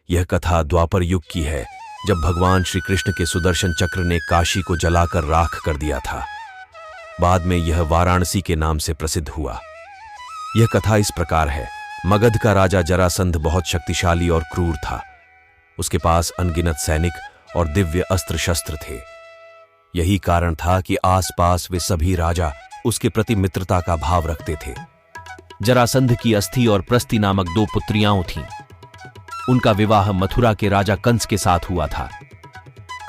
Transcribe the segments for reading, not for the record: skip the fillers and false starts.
यह कथा द्वापर युग की है, जब भगवान श्री कृष्ण के सुदर्शन चक्र ने काशी को जलाकर राख कर दिया था। बाद में यह वाराणसी के नाम से प्रसिद्ध हुआ। यह कथा इस प्रकार है। मगध का राजा जरासंध बहुत शक्तिशाली और क्रूर था। उसके पास अनगिनत सैनिक और दिव्य अस्त्र शस्त्र थे। यही कारण था कि आसपास वे सभी राजा उसके प्रति मित्रता का भाव रखते थे। जरासंध की अस्थि और प्रस्थि नामक 2 पुत्रियां थीं। उनका विवाह मथुरा के राजा कंस के साथ हुआ था।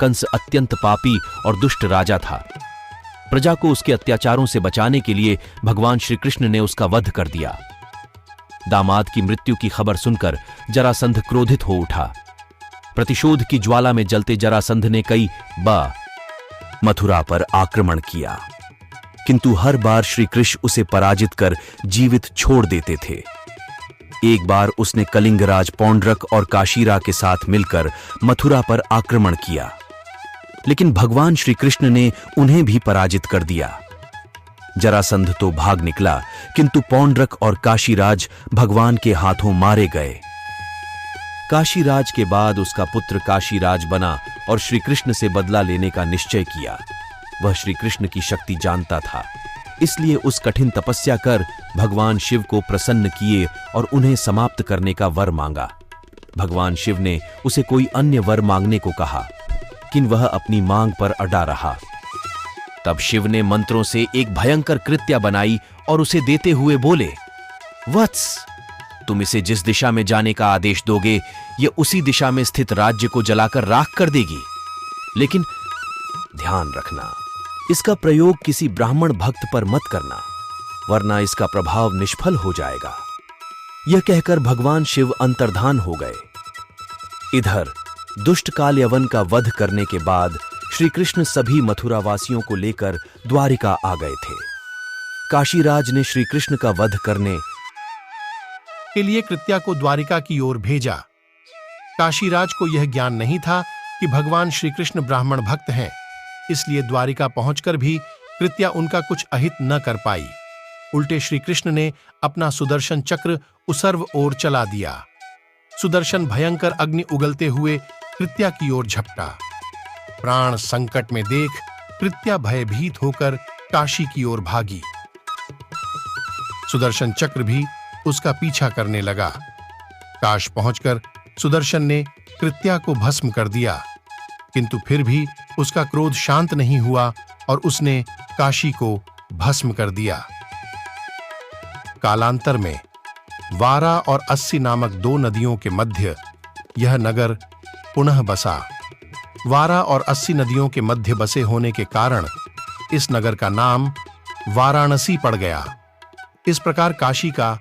कंस अत्यंत पापी और दुष्ट राजा था। प्रजा को उसके अत्याचारों से बचाने के लिए भगवान श्री कृष्ण ने उसका वध कर दिया। दामाद की मृत्यु की खबर सुनकर जरासंध क्रोधित हो उठा। प्रतिशोध की ज्वाला में जलते जरासंध ने कई बार मथुरा पर आक्रमण किया, किंतु हर बार श्री कृष्ण उसे पराजित कर जीवित छोड़ देते थे। एक बार उसने कलिंगराज पौंड्रक और काशीरा के साथ मिलकर मथुरा पर आक्रमण किया, लेकिन भगवान श्री कृष्ण ने उन्हें भी पराजित कर दिया। जरासंध तो भाग निकला, किंतु पौंड्रक और काशीराज भगवान के हाथों मारे गए। काशीराज के बाद उसका पुत्र काशीराज बना और श्री कृष्ण से बदला लेने का निश्चय किया। वह श्री कृष्ण की शक्ति जानता था, इसलिए उस कठिन तपस्या कर भगवान शिव को प्रसन्न किए और उन्हें समाप्त करने का वर मांगा। भगवान शिव ने उसे कोई अन्य वर मांगने को कहा, किंतु वह अपनी मांग पर अड़ा रहा। तब शिव ने मंत्रों से एक भयंकर कृत्या बनाई और उसे देते हुए बोले, वत्स, तुम इसे जिस दिशा में जाने का आदेश दोगे, यह उसी दिशा में स्थित राज्य को जलाकर राख कर देगी। लेकिन ध्यान रखना, इसका प्रयोग किसी ब्राह्मण भक्त पर मत करना, वरना इसका प्रभाव निष्फल हो जाएगा। यह कहकर भगवान शिव अंतर्धान हो गए। इधर दुष्ट कालयवन का वध करने के बाद श्री कृष्ण सभी मथुरा वासियों को लेकर द्वारिका आ गए थे। काशीराज ने श्री कृष्ण का वध करने के लिए कृत्या को द्वारिका की ओर भेजा। काशीराज को यह ज्ञान नहीं था कि भगवान श्री कृष्ण ब्राह्मण भक्त हैं, इसलिए द्वारिका पहुंचकर भी कृत्या उनका कुछ अहित न कर पाई। उल्टे श्री कृष्ण ने अपना सुदर्शन चक्र उसर्व ओर चला दिया। सुदर्शन भयंकर अग्नि उगलते हुए कृत्या की ओर झपटा। प्राण संकट में देख कृत्या भयभीत होकर काशी की ओर भागी। सुदर्शन चक्र भी उसका पीछा करने लगा। काश पहुंचकर सुदर्शन ने कृत्या को भस्म कर दिया, किंतु फिर भी उसका क्रोध शांत नहीं हुआ और उसने काशी को भस्म कर दिया। कालांतर में वारा और अस्सी नामक 2 नदियों के मध्य यह नगर पुनः बसा। वारा और अस्सी नदियों के मध्य बसे होने के कारण इस नगर का नाम वाराणसी पड़ गया। इस प्रकार काशी का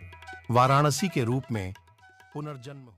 वाराणसी के रूप में पुनर्जन्म हुआ।